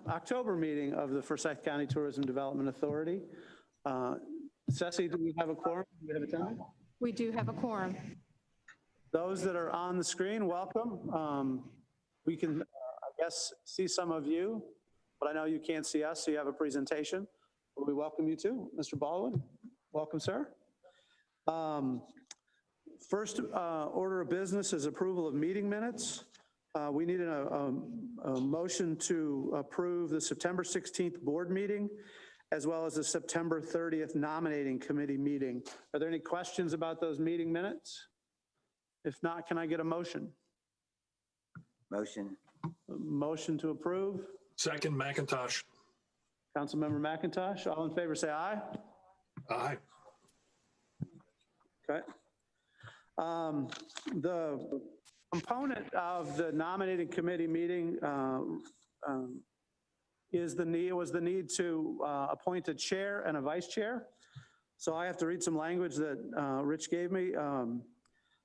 October meeting of the Forsyth County Tourism Development Authority. Ceci, do we have a quorum? Do we have a time? We do have a quorum. Those that are on the screen, welcome. We can, I guess, see some of you, but I know you can't see us, so you have a presentation. We welcome you too. Mr. Baldwin, welcome, sir. First order of business is approval of meeting minutes. We need a motion to approve the September 16th board meeting, as well as the September 30th nominating committee meeting. Are there any questions about those meeting minutes? If not, can I get a motion? Motion. A motion to approve. Second, McIntosh. Councilmember McIntosh, all in favor say aye. Aye. Okay. The component of the nominating committee meeting was the need to appoint a chair and a vice chair. So I have to read some language that Rich gave me.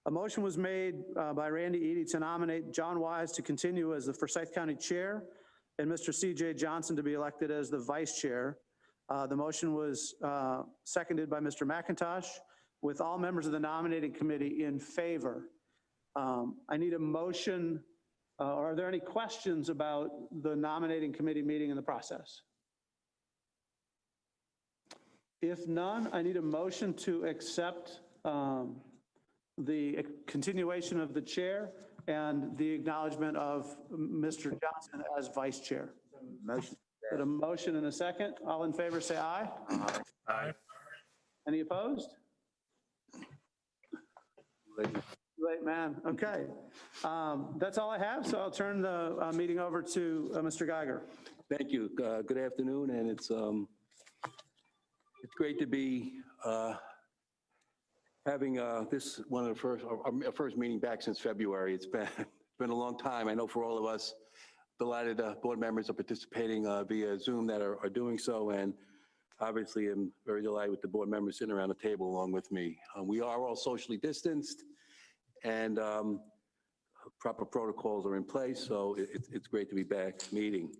A motion was made by Randy Eady to nominate John Wise to continue as the Forsyth County Chair and Mr. C.J. Johnson to be elected as the Vice Chair. The motion was seconded by Mr. McIntosh, with all members of the nominating committee in favor. I need a motion, or are there any questions about the nominating committee meeting and the process? If none, I need a motion to accept the continuation of the chair and the acknowledgement of Mr. Johnson as vice chair. Motion. Got a motion and a second. All in favor say aye. Aye. Aye. Any opposed? Late man. Okay. That's all I have, so I'll turn the meeting over to Mr. Geiger. Thank you. Good afternoon, and it's great to be having this one of the our first meeting back since February. It's been a long time. I know for all of us, delighted board members are participating via Zoom that are doing so, and obviously I'm very delighted with the board members sitting around the table along with me. We are all socially distanced, and proper protocols are in place, so it's great to be back meeting.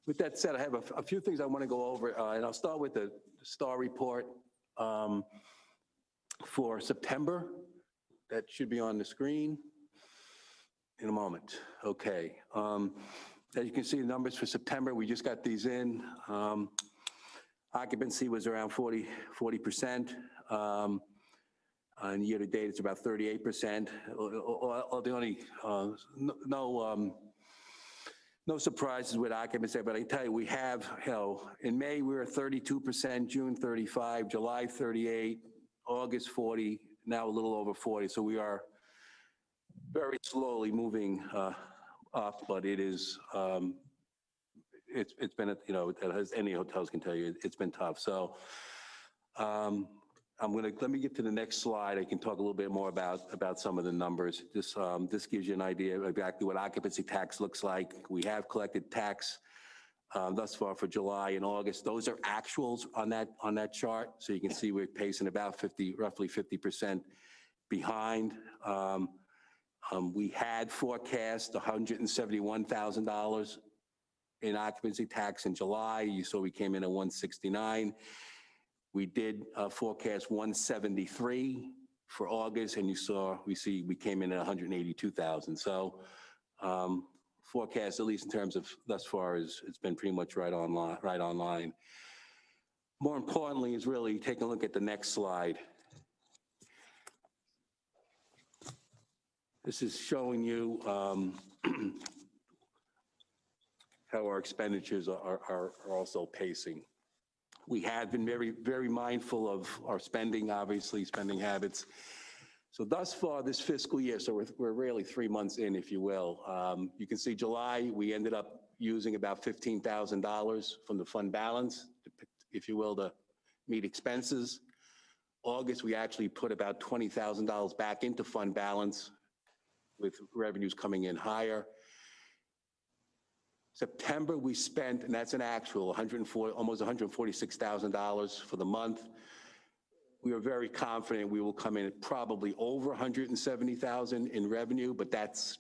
With that said, I have a few things I want to go over, and I'll start with the STAR report for September. That should be on the screen in a moment. Okay. As you can see, the numbers for September, we just got these in. Occupancy was around 40%. And year to date, it's about 38%. The only, no surprises with occupancy, but I can tell you, we have, in May, we were 32%, June 35, July 38, August 40, now a little over 40. So we are very slowly moving up, but it is, it's been, as any hotels can tell you, it's been tough. So let me get to the next slide. I can talk a little bit more about some of the numbers. This gives you an idea of exactly what occupancy tax looks like. We have collected tax thus far for July and August. Those are actuals on that chart. So you can see we're pacing about roughly 50% behind. We had forecast $171,000 in occupancy tax in July. You saw we came in at 169. We did forecast 173 for August, and we came in at 182,000. So forecast, at least in terms of thus far, it's been pretty much right online. More importantly is really taking a look at the next slide. This is showing you how our expenditures are also pacing. We have been very, very mindful of our spending, obviously, spending habits. So thus far this fiscal year, so we're really 3 months in, if you will. You can see July, we ended up using about $15,000 from the fund balance, if you will, to meet expenses. August, we actually put about $20,000 back into fund balance, with revenues coming in higher. September, we spent, and that's an actual, almost $146,000 for the month. we are very confident we will come in at probably over 170,000 in revenue, but that's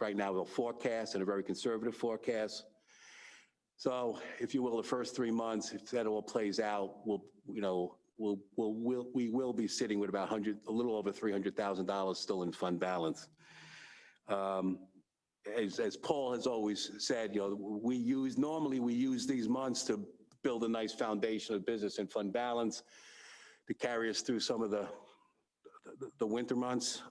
right now a forecast and a very conservative forecast. So if you will, the first 3 months, if that all plays out, we will be sitting with about a little over $300,000 still in fund balance. As Paul has always said, normally we use these months to build a nice foundation of business and fund balance to carry us through some of the winter months.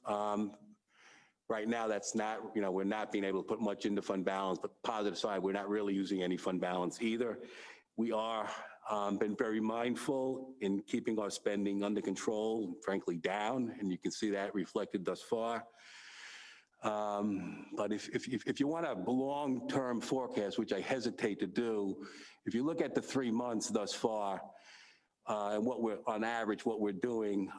Right now, that's not, we're not being able to put much into fund balance, but positive side, we're not really using any fund balance either. We are been very mindful in keeping our spending under control, frankly down, and you can see that reflected thus far. But if you want a long-term forecast, which I hesitate to do, if you look at the 3 months thus far, and on average, what we're doing,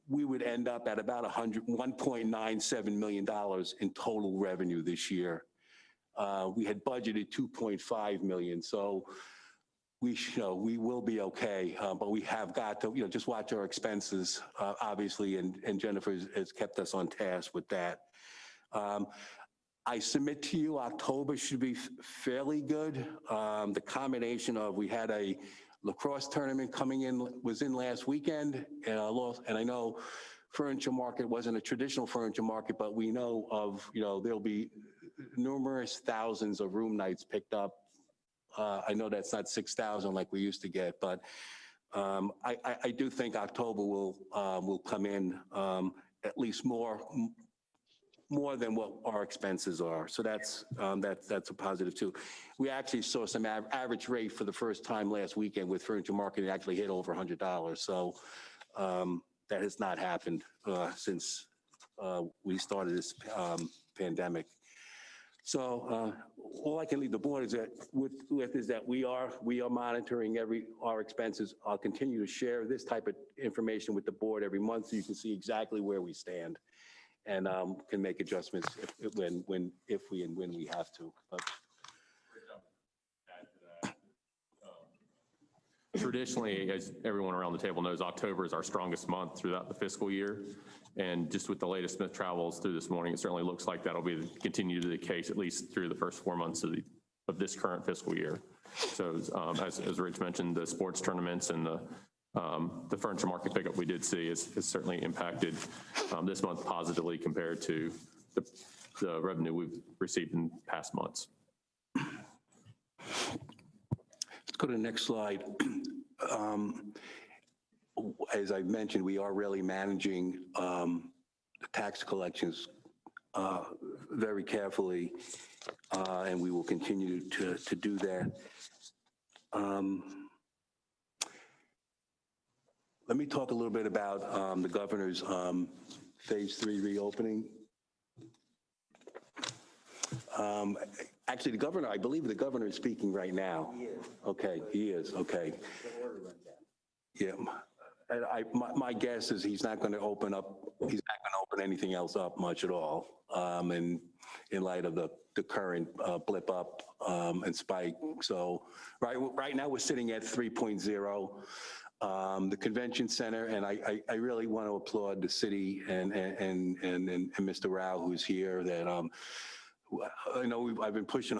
we would end up at about $1.97 million in total revenue this year. We had budgeted 2.5 million, so we will be okay, but we have got to just watch our expenses, obviously, and Jennifer has kept us on task with that. I submit to you, October should be fairly good. The combination of we had a lacrosse tournament was in last weekend, and I know furniture market wasn't a traditional furniture market, but we know of, there'll be numerous thousands of room nights picked up. I know that's not 6,000 like we used to get, but I do think October will come in at least more than what our expenses are. So that's a positive too. We actually saw some average rate for the first time last weekend with furniture market actually hit over $100. So that has not happened since we started this pandemic. So all I can leave the board is that we are monitoring our expenses. I'll continue to share this type of information with the board every month so you can see exactly where we stand, and can make adjustments if and when we have to. But traditionally, as everyone around the table knows, October is our strongest month throughout the fiscal year. And just with the latest Smith travels through this morning, it certainly looks like that'll continue to be the case, at least through the first 4 months of this current fiscal year. So as Rich mentioned, the sports tournaments and the furniture market pickup we did see has certainly impacted this month positively compared to the revenue we've received in past months. let's go to the next slide. As I mentioned, we are really managing the tax collections very carefully, and we will continue to do that. Let me talk a little bit about the governor's phase 3 reopening. Actually, I believe the governor is speaking right now. He is. Okay, he is, okay. Yeah, and my guess is he's not going to open anything else up much at all, in light of the current blip up and spike. So right now we're sitting at 3.0. The convention center, and I really want to applaud the city and Mr. Rao, who's here. That I know I've been pushing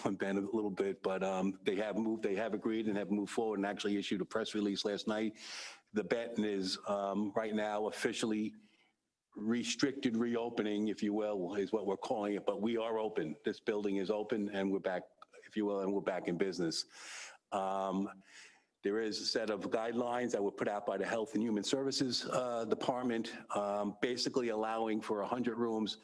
on Ben a little bit, but they have agreed and have moved forward and actually issued a press release last night. The Benton is right now officially restricted reopening, if you will, is what we're calling it. But we are open. This building is open, and we're back, if you will, and we're back in business. There is a set of guidelines that were put out by the Health and Human Services Department, basically allowing for 100 rooms,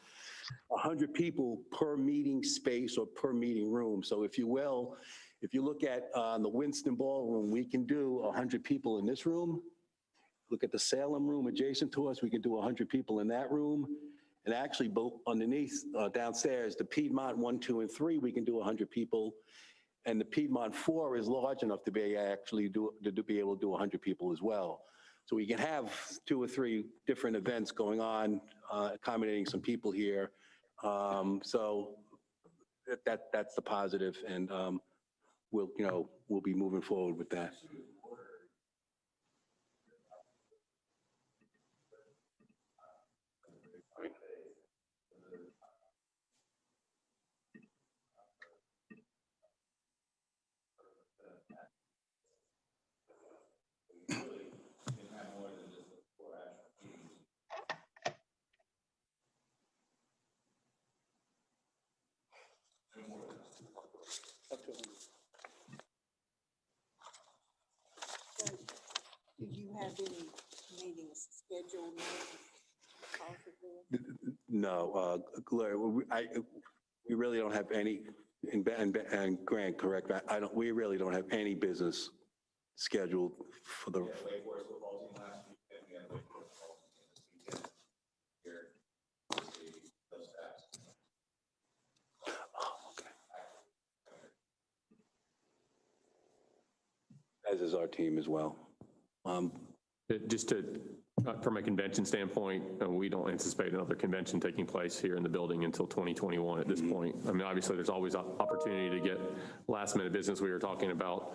100 people per meeting space or per meeting room. So if you will, if you look at the Winston Ballroom, we can do 100 people in this room. Look at the Salem room adjacent to us, we can do 100 people in that room. And actually both underneath, downstairs, the Piedmont 1, 2, and 3, we can do 100 people. And the Piedmont 4 is large enough to be able to do 100 people as well. So we can have 2 or 3 different events going on, accommodating some people here. So that's the positive, and we'll be moving forward with that. Up to 100. So, do you have any meetings scheduled now because of this? No, Gloria, we really don't have any, and Grant, correct, we really don't have any business scheduled for the. As is our team as well. Just to, from a convention standpoint, we don't anticipate another convention taking place here in the building until 2021 at this point. I mean, obviously, there's always opportunity to get last minute business. We were talking about,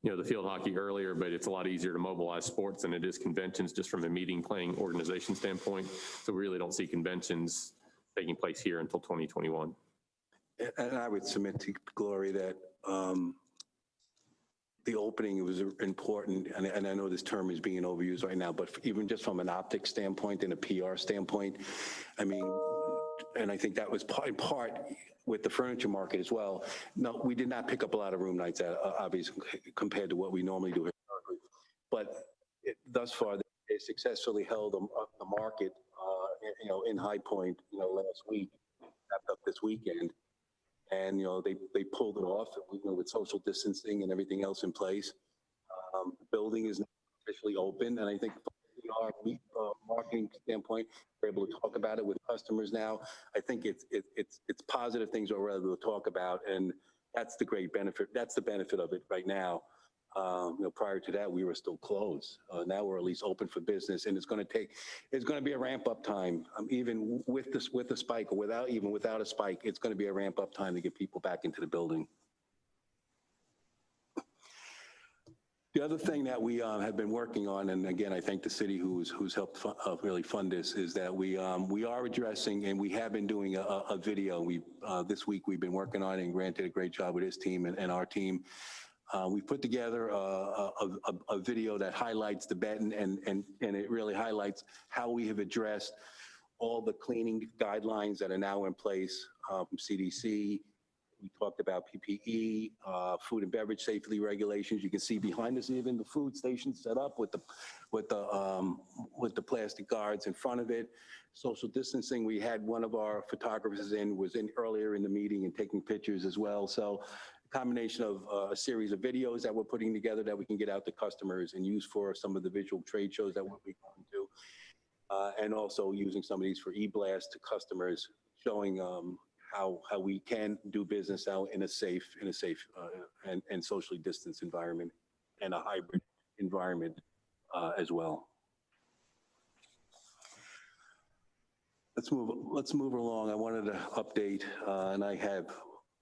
the field hockey earlier, but it's a lot easier to mobilize sports than it is conventions just from a meeting planning organization standpoint. So we really don't see conventions taking place here until 2021. And I would submit to Gloria that the opening was important, and I know this term is being overused right now, but even just from an optics standpoint and a PR standpoint, I mean, and I think that was in part with the furniture market as well. No, we did not pick up a lot of room nights, obviously, compared to what we normally do historically. But thus far, they successfully held the market, in High Point, last week, wrapped up this weekend. And, they pulled it off, with social distancing and everything else in place. The building is now officially open, and I think from our marketing standpoint, we're able to talk about it with customers now. I think it's positive things that we're able to talk about, and that's the great benefit. That's the benefit of it right now. Prior to that, we were still closed. Now we're at least open for business, and it's going to be a ramp up time. Even with a spike, or without a spike, it's going to be a ramp up time to get people back into the building. The other thing that we have been working on, and again, I thank the city who's helped really fund this, is that we are addressing, and we have been doing a video. This week we've been working on it, and Grant did a great job with his team and our team. We put together a video that highlights the Benton, and it really highlights how we have addressed all the cleaning guidelines that are now in place from CDC. We talked about PPE, food and beverage safety regulations. You can see behind us even the food station set up with the plastic guards in front of it. Social distancing. We had one of our photographers was in earlier in the meeting and taking pictures as well. So combination of a series of videos that we're putting together that we can get out to customers and use for some of the visual trade shows that we'll be going to, and also using some of these for e-blast to customers, showing how we can do business now in a safe and socially distanced environment and a hybrid environment as well. Let's move along. I wanted to update, and I have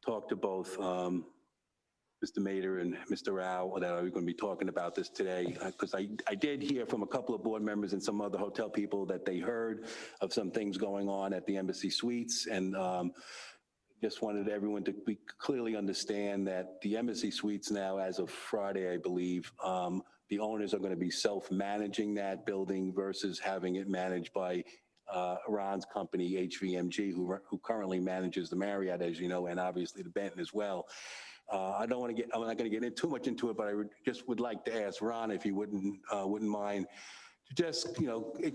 talked to both Mr. Mader and Mr. Rao that are going to be talking about this today, because I did hear from a couple of board members and some other hotel people that they heard of some things going on at the Embassy Suites, and just wanted everyone to clearly understand that the Embassy Suites now, as of Friday, I believe, the owners are going to be self-managing that building versus having it managed by Ron's company, HVMG, who currently manages the Marriott, as you know, and obviously the Benton as well. I'm not going to get too much into it, but I just would like to ask Ron if he wouldn't mind to just,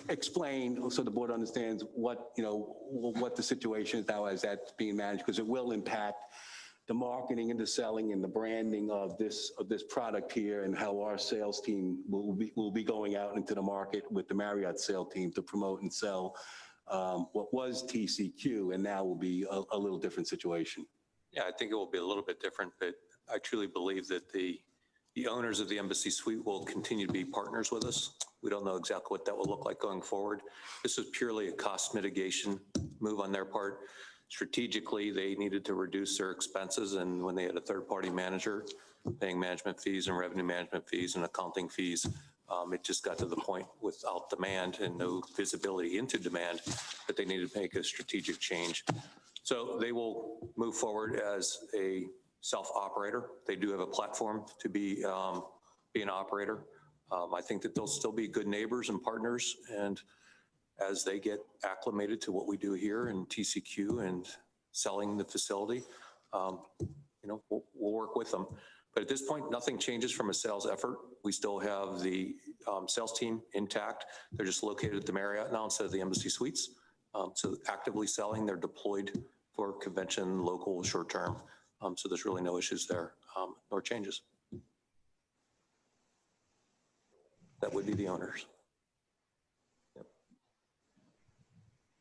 explain so the board understands what the situation is now as that's being managed, because it will impact the marketing and the selling and the branding of this product here, and how our sales team will be going out into the market with the Marriott sales team to promote and sell what was TCQ, and now will be a little different situation. Yeah, I think it will be a little bit different, but I truly believe that the owners of the Embassy Suite will continue to be partners with us. We don't know exactly what that will look like going forward. This was purely a cost mitigation move on their part. Strategically, they needed to reduce their expenses, and when they had a third-party manager paying management fees and revenue management fees and accounting fees, it just got to the point without demand and no visibility into demand that they needed to make a strategic change. So they will move forward as a self-operator. They do have a platform to be an operator. I think that they'll still be good neighbors and partners, and as they get acclimated to what we do here in TCQ and selling the facility, we'll work with them. But at this point, nothing changes from a sales effort. We still have the sales team intact. They're just located at the Marriott now instead of the Embassy Suites. So actively selling, they're deployed for convention, local, short-term. So there's really no issues there, nor changes. That would be the owners.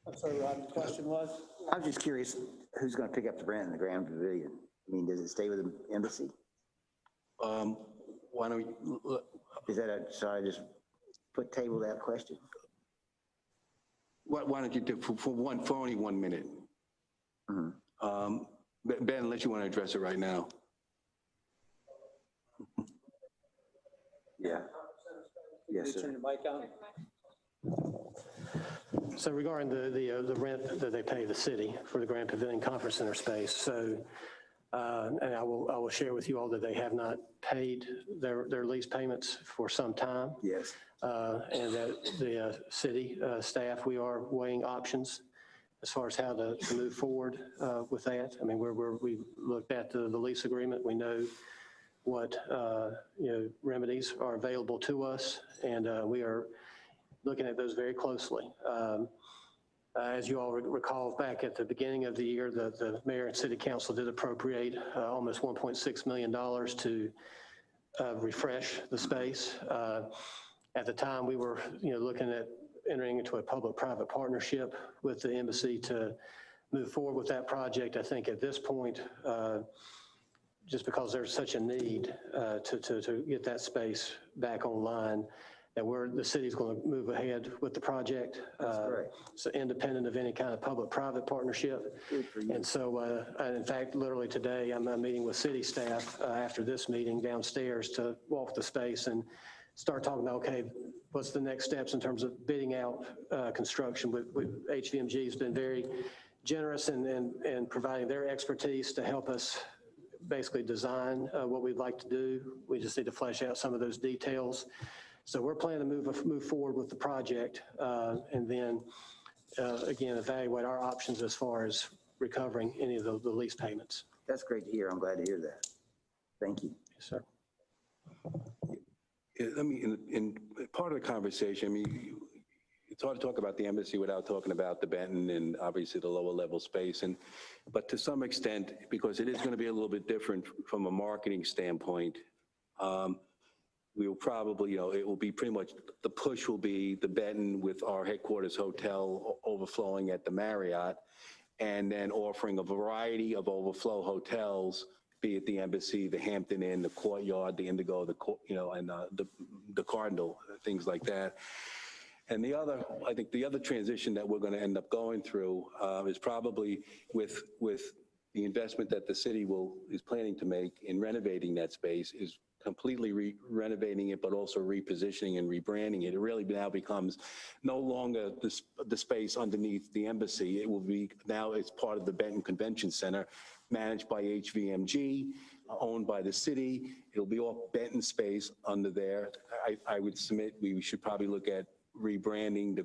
I'm sorry, Rob, the question was? I'm just curious, who's going to pick up the rent in the Grand Pavilion? I mean, does it stay with the embassy? Why don't we, Is that a, so I just table that question? why don't you do, for only 1 minute? Ben, unless you want to address it right now. Yeah. Yes, sir. Turn your mic on. So regarding the rent that they pay the city for the Grand Pavilion Conference Center space, so, and I will share with you all that they have not paid their lease payments for some time. Yes. And that the city staff, we are weighing options as far as how to move forward with that. I mean, we looked at the lease agreement. We know what, remedies are available to us, and we are looking at those very closely. As you all recall, back at the beginning of the year, the mayor and city council did appropriate almost $1.6 million to refresh the space. At the time, we were looking at entering into a public-private partnership with the embassy to move forward with that project. I think at this point, just because there's such a need to get that space back online, that the city's going to move ahead with the project. That's great. So independent of any kind of public-private partnership. Good for you. And so, in fact, literally today, I'm meeting with city staff after this meeting downstairs to walk the space and start talking about, okay, what's the next steps in terms of bidding out construction. HVMG has been very generous in providing their expertise to help us basically design what we'd like to do. We just need to flesh out some of those details. So we're planning to move forward with the project and then, again, evaluate our options as far as recovering any of the lease payments. That's great to hear. I'm glad to hear that. Thank you. Yes, sir. I mean, in part of the conversation, I mean, it's hard to talk about the embassy without talking about the Benton and obviously the lower level space. But to some extent, because it is going to be a little bit different from a marketing standpoint, we will probably, it will be pretty much, the push will be the Benton with our headquarters hotel overflowing at the Marriott, and then offering a variety of overflow hotels, be it the Embassy, the Hampton Inn, the Courtyard, the Indigo, and the Cardinal, things like that. And I think the other transition that we're going to end up going through is probably with the investment that the city is planning to make in renovating that space is completely renovating it, but also repositioning and rebranding it. It really now becomes no longer the space underneath the embassy. It will be now it's part of the Benton Convention Center, managed by HVMG, owned by the city. It'll be all Benton space under there. I would submit we should probably look at rebranding the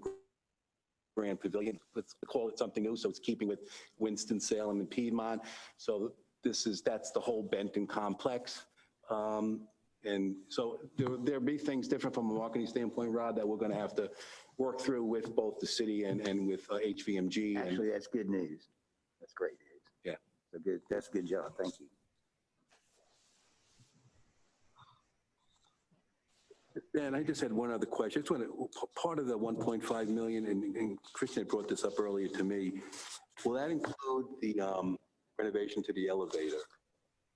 Grand Pavilion. Let's call it something new, so it's keeping with Winston-Salem and Piedmont. So that's the whole Benton complex. And so there'll be things different from a marketing standpoint, Rod, that we're going to have to work through with both the city and with HVMG. Actually, that's good news. That's great news. Yeah. So good. That's a good job. Thank you. And I just had one other question. Part of the 1.5 million, and Christian brought this up earlier to me, will that include the renovation to the elevator?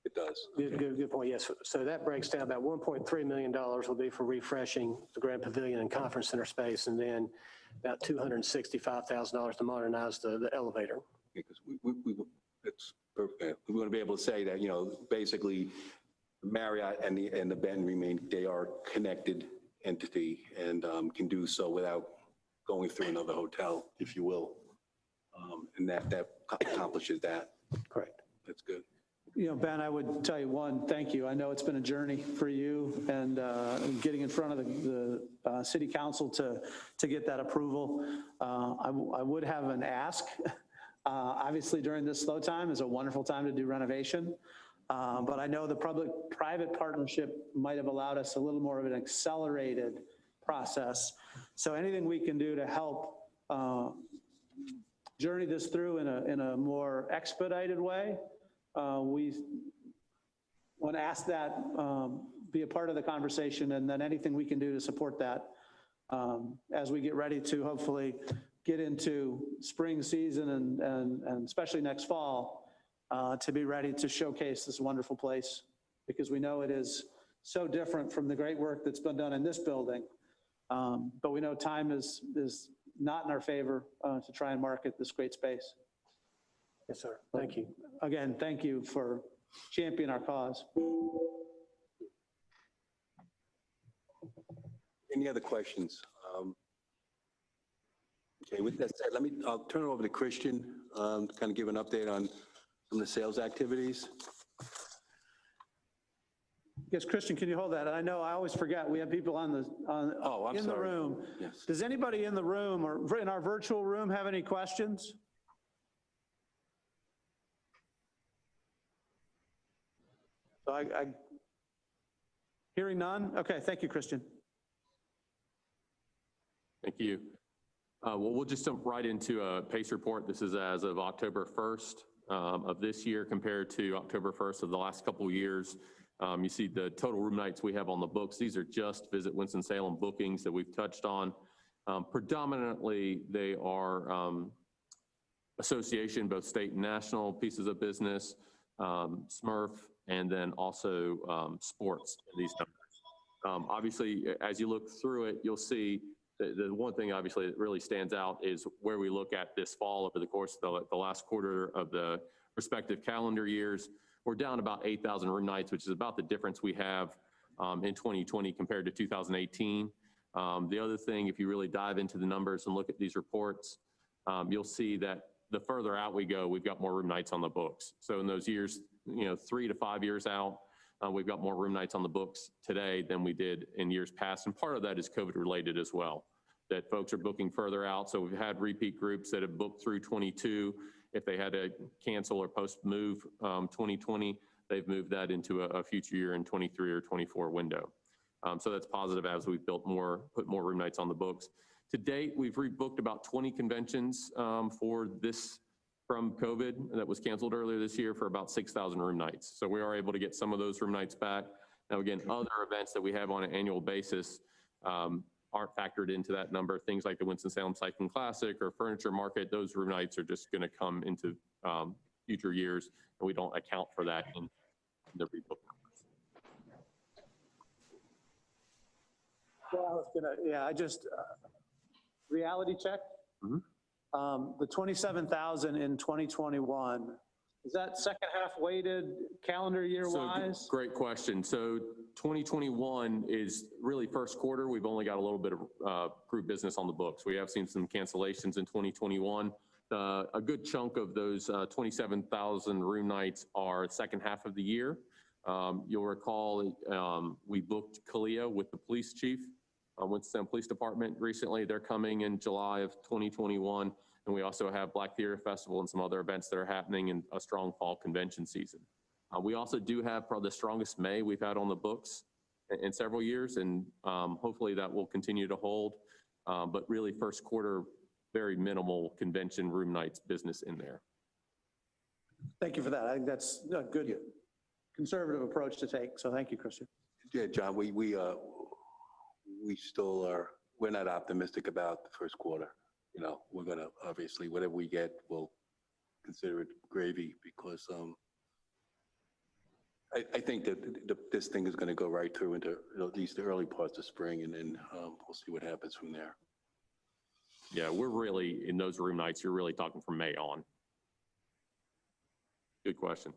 It does. Good point, yes. So that breaks down about $1.3 million will be for refreshing the Grand Pavilion and Conference Center space, and then about $265,000 to modernize the elevator. Because it's perfect. We want to be able to say that, basically Marriott and the Benton remain, they are connected entity and can do so without going through another hotel, if you will. And that accomplishes that. Correct. That's good. Ben, I would tell you thank you. I know it's been a journey for you and getting in front of the city council to get that approval. I would have an ask. Obviously, during this slow time is a wonderful time to do renovation. But I know the public-private partnership might have allowed us a little more of an accelerated process. So anything we can do to help journey this through in a more expedited way, we want to ask that be a part of the conversation, and then anything we can do to support that as we get ready to hopefully get into spring season and especially next fall, to be ready to showcase this wonderful place, because we know it is so different from the great work that's been done in this building. But we know time is not in our favor to try and market this great space. Yes, sir. Thank you. Again, thank you for championing our cause. Any other questions? Okay, with that said, I'll turn it over to Christian to kind of give an update on some of the sales activities. Yes, Christian, can you hold that? I know I always forget, we have people I'm in the sorry. room. Yes. Does anybody in the room or in our virtual room have any questions? So hearing none? Okay, thank you, Christian. Thank you. Well, we'll just jump right into a PACE report. This is as of October 1st of this year compared to October 1st of the last couple of years. You see the total room nights we have on the books. These are just Visit Winston-Salem bookings that we've touched on. Predominantly, they are association, both state and national pieces of business, SMERF, and then also sports in these numbers. Obviously, as you look through it, you'll see the one thing obviously that really stands out is where we look at this fall over the course of the last quarter of the respective calendar years. We're down about 8,000 room nights, which is about the difference we have in 2020 compared to 2018. The other thing, if you really dive into the numbers and look at these reports, you'll see that the further out we go, we've got more room nights on the books. So in those years, 3 to 5 years out, we've got more room nights on the books today than we did in years past. And part of that is COVID related as well, that folks are booking further out. So we've had repeat groups that have booked through 22. If they had to cancel or post-move 2020, they've moved that into a future year in 23 or 24 window. So that's positive as we've put more room nights on the books. To date, we've rebooked about 20 conventions for this from COVID that was canceled earlier this year for about 6,000 room nights. So we are able to get some of those room nights back. Now, again, other events that we have on an annual basis aren't factored into that number. Things like the Winston-Salem Cycling Classic or Furniture Market, those room nights are just going to come into future years, and we don't account for that in the rebook numbers. Well, I was gonna, reality check. The 27,000 in 2021, is that second half weighted calendar year wise? So, great question. So 2021 is really first quarter. We've only got a little bit of group business on the books. We have seen some cancellations in 2021. A good chunk of those 27,000 room nights are second half of the year. You'll recall we booked Kalia with the police chief, Winston-Salem Police Department recently. They're coming in July of 2021. And we also have Black Theater Festival and some other events that are happening in a strong fall convention season. We also do have probably the strongest May we've had on the books in several years, and hopefully that will continue to hold. But really first quarter, very minimal convention room nights business in there. Thank you for that. I think that's a good conservative approach to take. So thank you, Christian. Yeah, John, we still are, we're not optimistic about the first quarter. We're going to, obviously, whatever we get, we'll consider it gravy, because I think that this thing is going to go right through into at least the early parts of spring, and then we'll see what happens from there. Yeah, we're really, in those room nights, you're really talking from May on. Good question.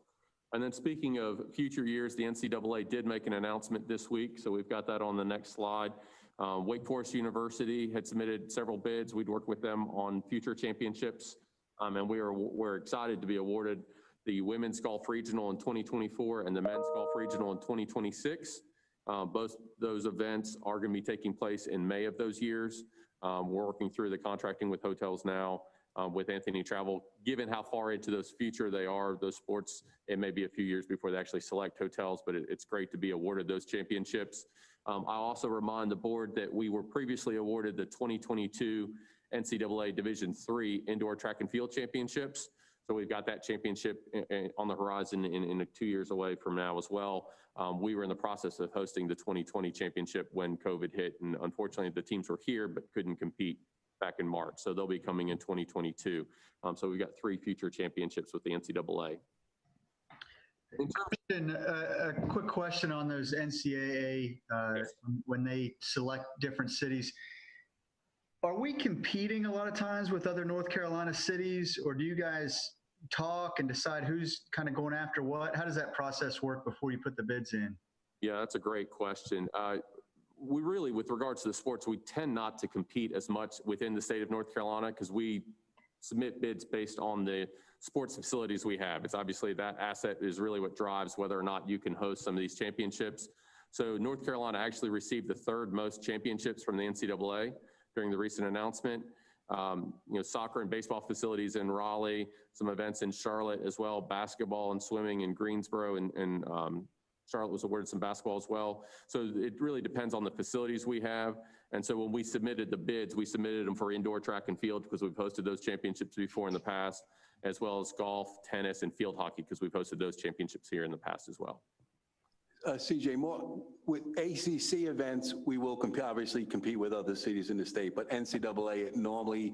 And then speaking of future years, the NCAA did make an announcement this week, so we've got that on the next slide. Wake Forest University had submitted several bids. We'd work with them on future championships, and we're excited to be awarded the Women's Golf Regional in 2024 and the Men's Golf Regional in 2026. Both those events are going to be taking place in May of those years. We're working through the contracting with hotels now, with Anthony Travel. Given how far into those future they are, those sports, it may be a few years before they actually select hotels, but it's great to be awarded those championships. I'll also remind the board that we were previously awarded the 2022 NCAA Division III Indoor Track and Field Championships. So we've got that championship on the horizon in 2 years away from now as well. We were in the process of hosting the 2020 championship when COVID hit, and unfortunately the teams were here but couldn't compete back in March. So they'll be coming in 2022. So we've got 3 future championships with the NCAA. A quick question on those NCAA, when they select different cities. Are we competing a lot of times with other North Carolina cities, or do you guys talk and decide who's kind of going after what? How does that process work before you put the bids in? Yeah, that's a great question. We really, with regards to the sports, we tend not to compete as much within the state of North Carolina because we submit bids based on the sports facilities we have. It's obviously that asset is really what drives whether or not you can host some of these championships. So North Carolina actually received the 3rd most championships from the NCAA during the recent announcement. Soccer and baseball facilities in Raleigh, some events in Charlotte as well, basketball and swimming in Greensboro, and Charlotte was awarded some basketball as well. So it really depends on the facilities we have. And so when we submitted the bids, we submitted them for indoor track and field because we've hosted those championships before in the past, as well as golf, tennis, and field hockey because we've hosted those championships here in the past as well. CJ, more with ACC events, we will obviously compete with other cities in the state, but NCAA normally,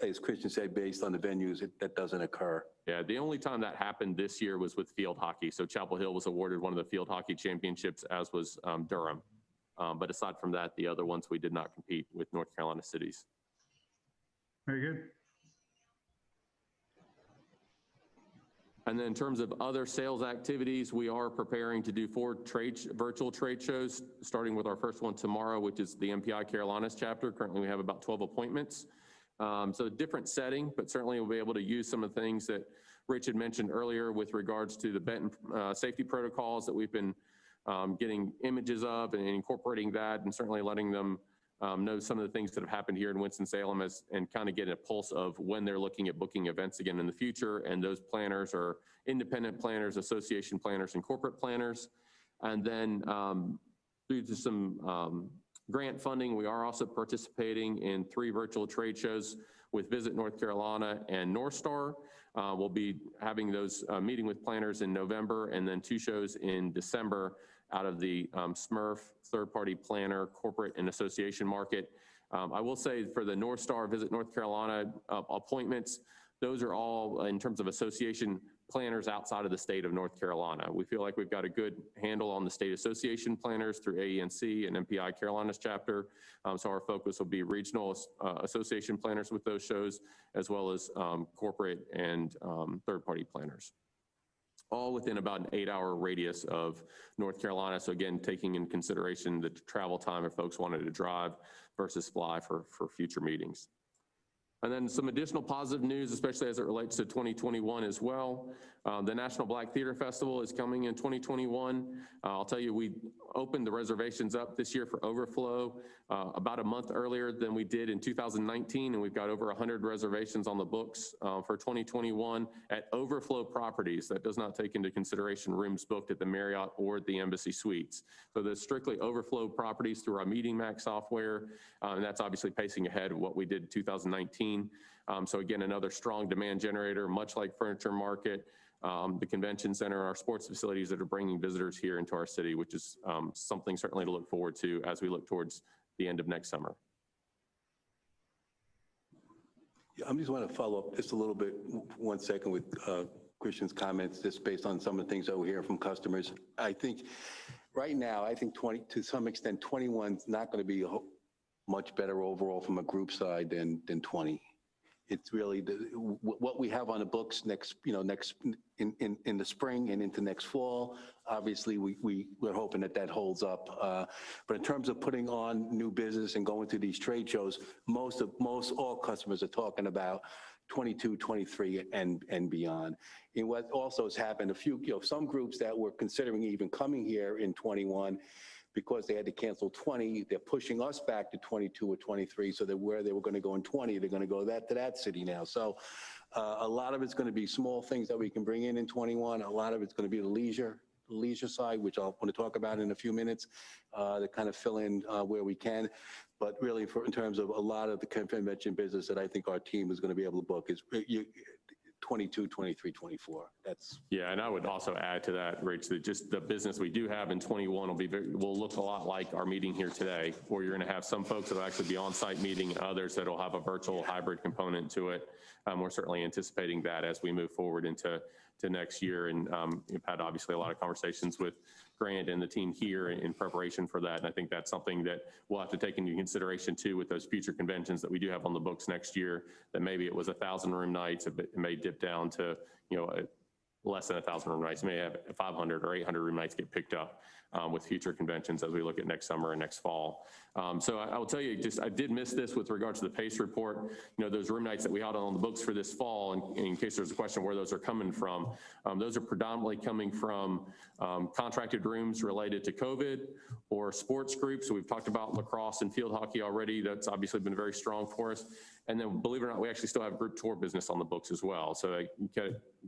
as Christian said, based on the venues, that doesn't occur. Yeah, the only time that happened this year was with field hockey. So Chapel Hill was awarded one of the field hockey championships, as was Durham. But aside from that, the other ones we did not compete with North Carolina cities. Very good. And then in terms of other sales activities, we are preparing to do 4 virtual trade shows, starting with our first one tomorrow, which is the MPI Carolinas chapter. Currently, we have about 12 appointments. So a different setting, but certainly we'll be able to use some of the things that Rich had mentioned earlier with regards to the Benton safety protocols that we've been getting images of and incorporating that, and certainly letting them know some of the things that have happened here in Winston-Salem and kind of get a pulse of when they're looking at booking events again in the future. And those planners are independent planners, association planners, and corporate planners. And then due to some grant funding, we are also participating in 3 virtual trade shows with Visit North Carolina and North Star. We'll be having those meeting with planners in November, and then 2 shows in December out of the SMRF third-party planner, corporate and association market. I will say for the North Star Visit North Carolina appointments, those are all in terms of association planners outside of the state of North Carolina. We feel like we've got a good handle on the state association planners through AENC and MPI Carolinas chapter. So our focus will be regional association planners with those shows, as well as corporate and third-party planners, all within about an 8-hour radius of North Carolina. So again, taking in consideration the travel time if folks wanted to drive versus fly for future meetings. And then some additional positive news, especially as it relates to 2021 as well. The National Black Theater Festival is coming in 2021. I'll tell you, we opened the reservations up this year for overflow about a month earlier than we did in 2019, and we've got over 100 reservations on the books for 2021 at overflow properties. That does not take into consideration rooms booked at the Marriott or the Embassy Suites. So there's strictly overflow properties through our MeetingMax software, and that's obviously pacing ahead of what we did in 2019. So again, another strong demand generator, much like Furniture Market, the convention center, and our sports facilities that are bringing visitors here into our city, which is something certainly to look forward to as we look towards the end of next summer. Yeah, I just want to follow up just a little bit, 1 second, with Christian's comments, just based on some of the things that we hear from customers. I think right now, I think to some extent, 21's not going to be much better overall from a group side than 20. It's really what we have on the books next in the spring and into next fall. Obviously, we're hoping that holds up. But in terms of putting on new business and going to these trade shows, most all customers are talking about 22, 23, and beyond. And what also has happened, some groups that were considering even coming here in 21, because they had to cancel 20, they're pushing us back to 22 or 23, so that where they were going to go in 20, they're going to go to that city now. So a lot of it's going to be small things that we can bring in 21. A lot of it's going to be the leisure side, which I'll want to talk about in a few minutes, to kind of fill in where we can. But really, in terms of a lot of the convention business that I think our team is going to be able to book is 22, 23, 24. That's. Yeah, and I would also add to that, Rich, that just the business we do have in 21 will look a lot like our meeting here today, where you're going to have some folks that will actually be on-site meeting and others that will have a virtual hybrid component to it. We're certainly anticipating that as we move forward into next year. And we've had obviously a lot of conversations with Grant and the team here in preparation for that. And I think that's something that we'll have to take into consideration too with those future conventions that we do have on the books next year, that maybe it was 1,000 room nights, it may dip down to, less than 1,000 room nights. You may have 500 or 800 room nights get picked up with future conventions as we look at next summer and next fall. So I will tell you, I did miss this with regards to the PACE report. Those room nights that we had on the books for this fall, and in case there's a question where those are coming from, those are predominantly coming from contracted rooms related to COVID or sports groups. So we've talked about lacrosse and field hockey already. That's obviously been very strong for us. And then, believe it or not, we actually still have group tour business on the books as well. So I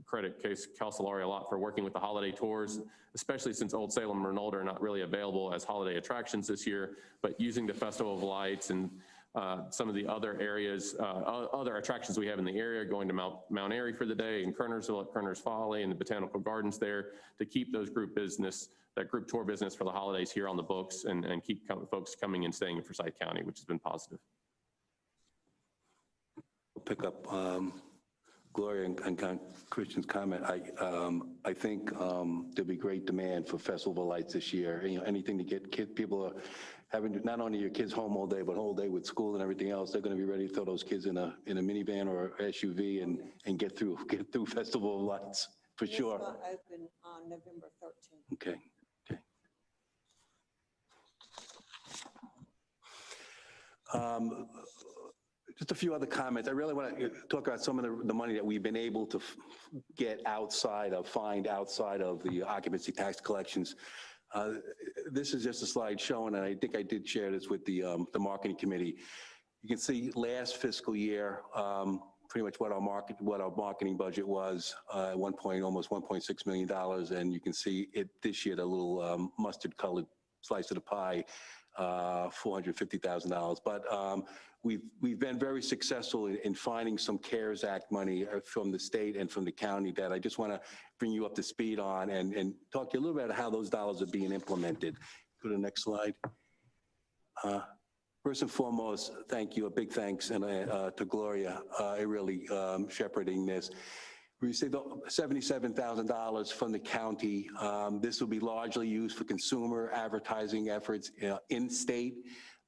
credit Case Calcelari a lot for working with the holiday tours, especially since Old Salem and Reynolda are not really available as holiday attractions this year, but using the Festival of Lights and some of the other areas, other attractions we have in the area, going to Mount Airy for the day and Kernersville at Kerner's Folly and the Botanical Gardens there, to keep those that group tour business for the holidays here on the books and keep folks coming and staying in Forsyth County, which has been positive. Pick up Gloria and Christian's comment. I think there'll be great demand for Festival of Lights this year. Anything to get people are having not only your kids home all day, but whole day with school and everything else. They're going to be ready to throw those kids in a minivan or SUV and get through Festival of Lights for sure. It's going to open on November 13th. Okay. Just a few other comments. I really want to talk about some of the money that we've been able to find outside of the occupancy tax collections. This is just a slide showing, and I think I did share this with the marketing committee. You can see last fiscal year, pretty much what our marketing budget was at one point, almost $1.6 million, and you can see it this year, the little mustard-colored slice of the pie, $450,000. But we've been very successful in finding some CARES Act money from the state and from the county that I just want to bring you up to speed on and talk to you a little bit about how those dollars are being implemented. Go to the next slide. First and foremost, thank you, a big thanks to Gloria, really shepherding this. We received $77,000 from the county. This will be largely used for consumer advertising efforts in state.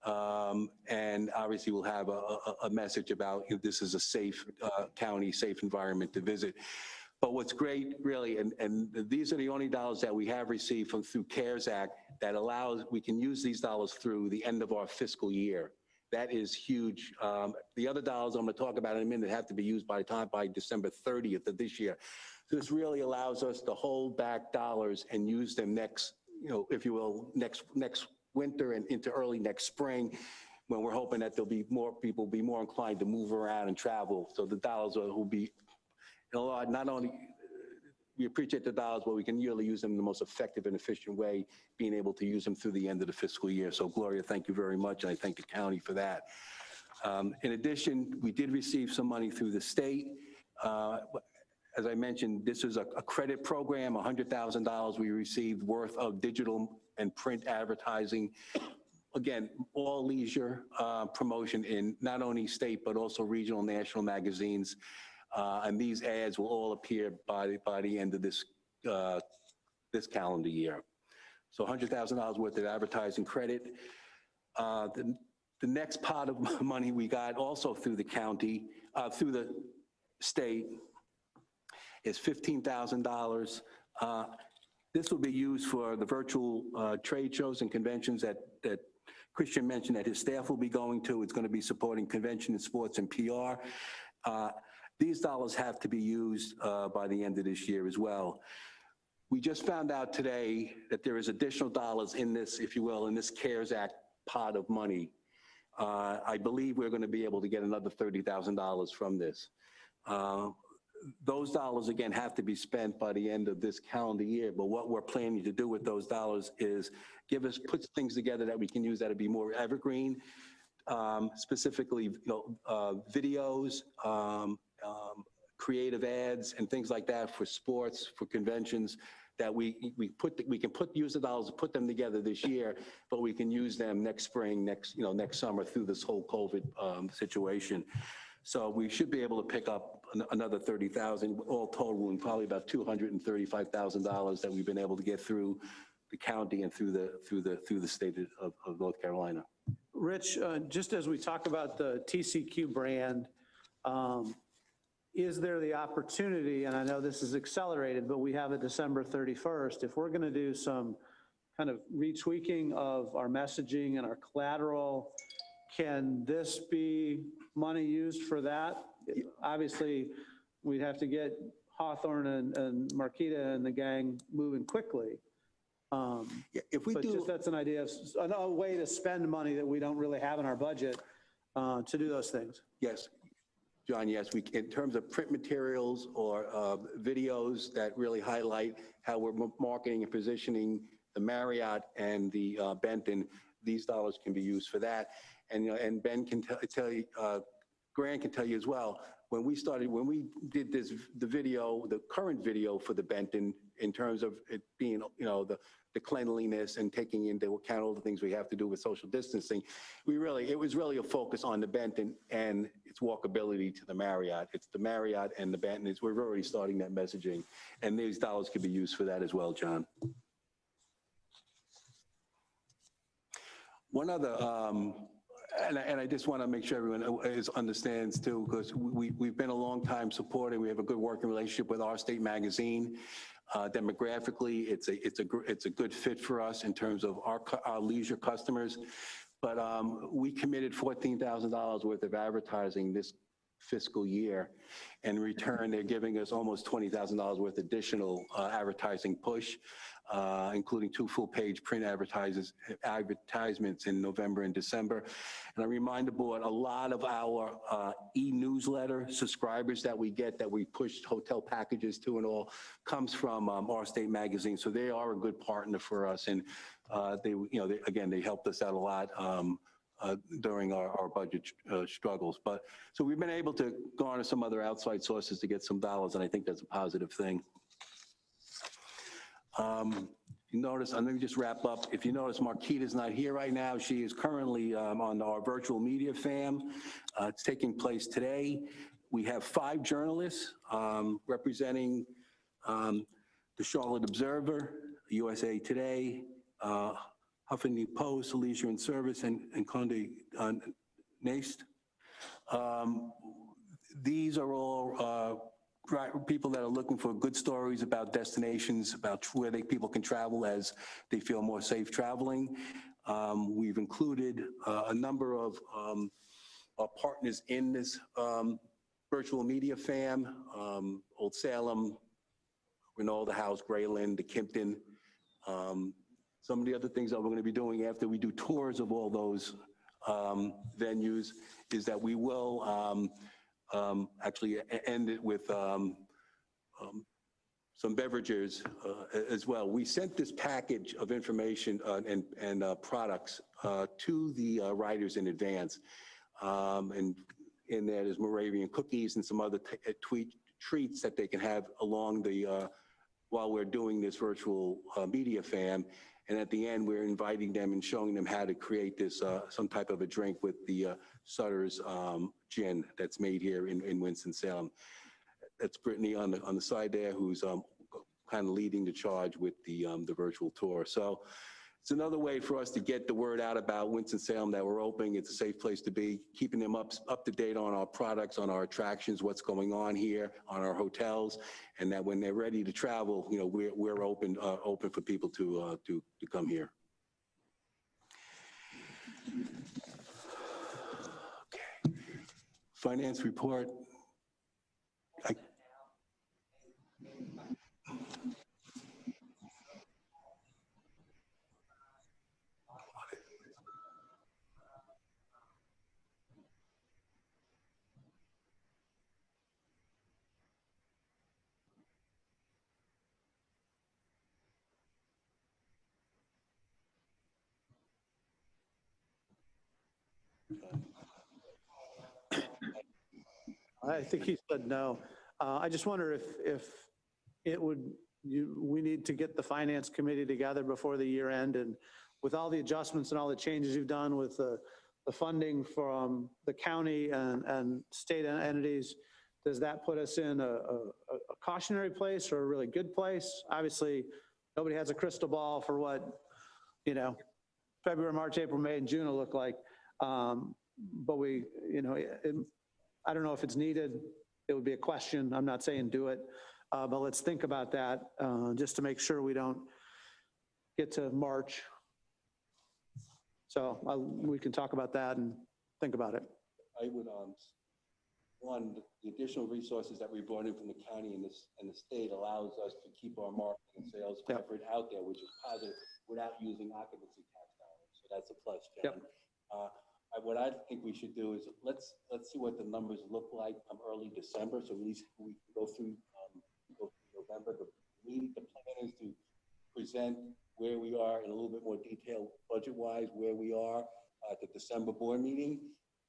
And obviously we'll have a message about this is a safe county, safe environment to visit. But what's great really, and these are the only dollars that we have received through CARES Act that allows, we can use these dollars through the end of our fiscal year. That is huge. The other dollars I'm going to talk about in a minute have to be used by December 30th of this year. So this really allows us to hold back dollars and use them next, if you will, next winter and into early next spring, when we're hoping that there'll be more people be more inclined to move around and travel. So the dollars will be not only we appreciate the dollars, but we can really use them in the most effective and efficient way, being able to use them through the end of the fiscal year. So Gloria, thank you very much, and I thank the county for that. In addition, we did receive some money through the state. As I mentioned, this is a credit program, $100,000 we received worth of digital and print advertising. Again, all leisure promotion in not only state, but also regional, national magazines. And these ads will all appear by the end of this calendar year. So $100,000 worth of advertising credit. The next pot of money we got also through the county, through the state, is $15,000. This will be used for the virtual trade shows and conventions that Christian mentioned that his staff will be going to. It's going to be supporting convention and sports and PR. These dollars have to be used by the end of this year as well. We just found out today that there is additional dollars in this, if you will, in this CARES Act pot of money. I believe we're going to be able to get another $30,000 from this. Those dollars, again, have to be spent by the end of this calendar year. But what we're planning to do with those dollars is put things together that we can use that'll be more evergreen, specifically, videos, creative ads, and things like that for sports, for conventions, that we can use the dollars to put them together this year, but we can use them next spring, next summer through this whole COVID situation. So we should be able to pick up another 30,000, all totaling probably about $235,000 that we've been able to get through the county and through the state of North Carolina. Rich, just as we talk about the TCQ brand, is there the opportunity, and I know this is accelerated, but we have a December 31st, if we're going to do some kind of retweaking of our messaging and our collateral, can this be money used for that? Obviously, we'd have to get Hawthorne and Marquita and the gang moving quickly. If we but do, just that's an idea of a way to spend money that we don't really have in our budget to do those things. yes, John, yes, in terms of print materials or videos that really highlight how we're marketing and positioning the Marriott and the Benton, these dollars can be used for that. And Ben can tell you, Grant can tell you as well, when we did the video, the current video for the Benton, in terms of it being, the cleanliness and taking into account all the things we have to do with social distancing, it was really a focus on the Benton and its walkability to the Marriott. It's the Marriott and the Benton. We're already starting that messaging, and these dollars could be used for that as well, John. One other, and I just want to make sure everyone understands too, because we've been a long time supporting. We have a good working relationship with Our State magazine. Demographically, it's a good fit for us in terms of our leisure customers. But we committed $14,000 worth of advertising this fiscal year. In return, they're giving us almost $20,000 worth additional advertising push, including 2 full-page print advertisements in November and December. And I remind the board, a lot of our e-newsletter subscribers that we get, that we push hotel packages to and all, comes from Our State magazine. So they are a good partner for us. And they helped us out a lot during our budget struggles. So we've been able to garner some other outside sources to get some dollars, and I think that's a positive thing. You notice, let me just wrap up. If you notice, Marquita's not here right now. She is currently on our virtual media fam. It's taking place today. We have 5 journalists representing the Charlotte Observer, USA Today, Huffington Post, Leisure and Service, and Condé Nast. These are all people that are looking for good stories about destinations, about where people can travel as they feel more safe traveling. We've included a number of our partners in this virtual media fam, Old Salem, Reynolda House, Grayland, the Kimpton. Some of the other things that we're going to be doing after we do tours of all those venues is that we will actually end it with some beverages as well. We sent this package of information and products to the writers in advance. And in there, there's Moravian cookies and some other treats that they can have along the while we're doing this virtual media fam. And at the end, we're inviting them and showing them how to create this, some type of a drink with the Sutter's gin that's made here in Winston-Salem. That's Brittany on the side there, who's kind of leading the charge with the virtual tour. So it's another way for us to get the word out about Winston-Salem, that we're open. It's a safe place to be, keeping them up to date on our products, on our attractions, what's going on here, on our hotels, and that when they're ready to travel, we're open for people to come here. Okay. Finance report. I think he said no. I just wonder if it would, we need to get the finance committee together before the year end, and with all the adjustments and all the changes you've done with the funding from the county and state entities, does that put us in a cautionary place or a really good place? Obviously, nobody has a crystal ball for what, February, March, April, May, and June will look like. But we, I don't know if it's needed. It would be a question. I'm not saying do it, but let's think about that just to make sure we don't get to March. So we can talk about that and think about it. I would, one, the additional resources that we brought in from the county and the state allows us to keep our marketing and sales effort out there, which is positive, without using occupancy tax dollars. So that's a plus, John. What I think we should do is let's see what the numbers look like come early December, so at least we can go through November. The plan is to present where we are in a little bit more detail budget-wise, where we are at the December board meeting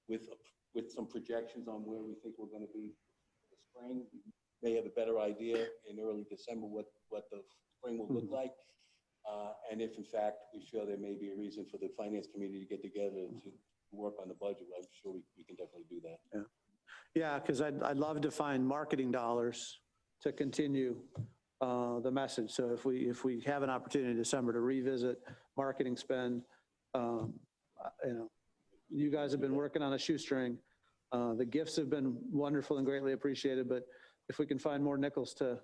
with some projections on where we think we're going to be in the spring. We may have a better idea in early December what the spring will look like. And if in fact we feel there may be a reason for the finance committee to get together to work on the budget, I'm sure we can definitely do that. Yeah, because I'd love to find marketing dollars to continue the message. So if we have an opportunity in December to revisit marketing spend, you guys have been working on a shoestring. The gifts have been wonderful and greatly appreciated, but if we can find more nickels to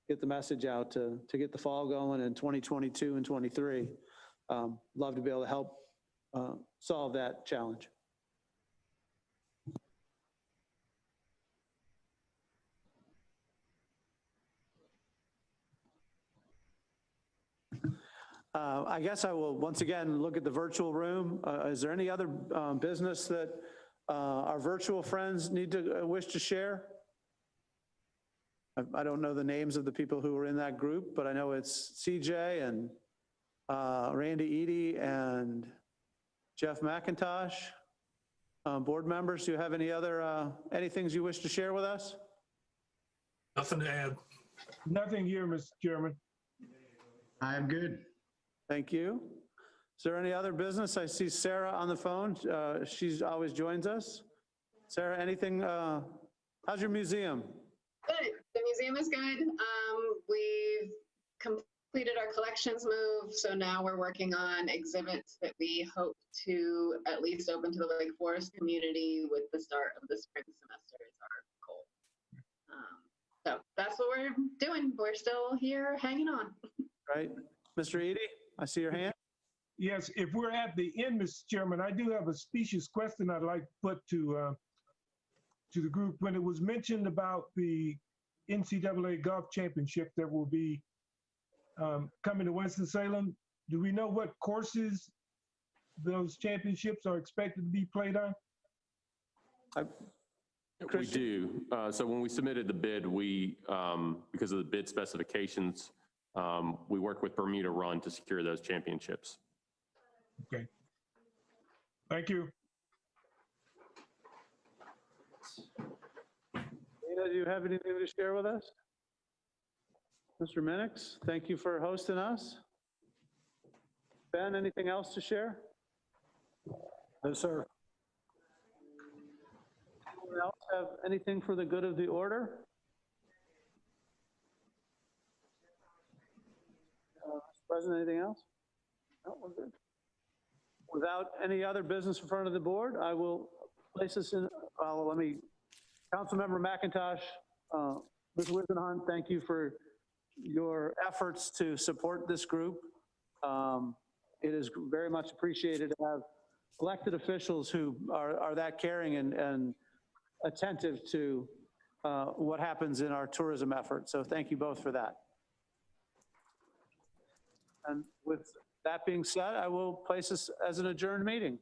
get the message out, to get the fall going in 2022 and 23, love to be able to help solve that challenge. I guess I will once again look at the virtual room. Is there any other business that our virtual friends wish to share? I don't know the names of the people who were in that group, but I know it's CJ and Randy Eady and Jeff McIntosh. Board members, do you have any things you wish to share with us? Nothing to add. Nothing here, Mr. Chairman. I am good. Thank you. Is there any other business? I see Sarah on the phone. She always joins us. Sarah, anything? How's your museum? Good. The museum is good. We've completed our collections move, so now we're working on exhibits that we hope to at least open to the Lake Forest community with the start of the spring semester is our goal. So that's what we're doing. We're still here hanging on. Right. Mr. Eady, I see your hand. Yes, if we're at the end, Mr. Chairman, I do have a specious question I'd like to put to the group. When it was mentioned about the NCAA golf championship that will be coming to Winston-Salem, do we know what courses those championships are expected to be played on? We do. So when we submitted the bid, we, because of the bid specifications, we work with Bermuda Run to secure those championships. Okay. Thank you. Dana, do you have anything to share with us? Mr. Minix, thank you for hosting us. Ben, anything else to share? No, sir. Anyone else have anything for the good of the order? President, anything else? No, we're good. Without any other business in front of the board, I will place this in, Councilmember McIntosh, Ms. Wisenhunt, thank you for your efforts to support this group. It is very much appreciated to have elected officials who are that caring and attentive to what happens in our tourism effort. So thank you both for that. And with that being said, I will place this as an adjourned meeting.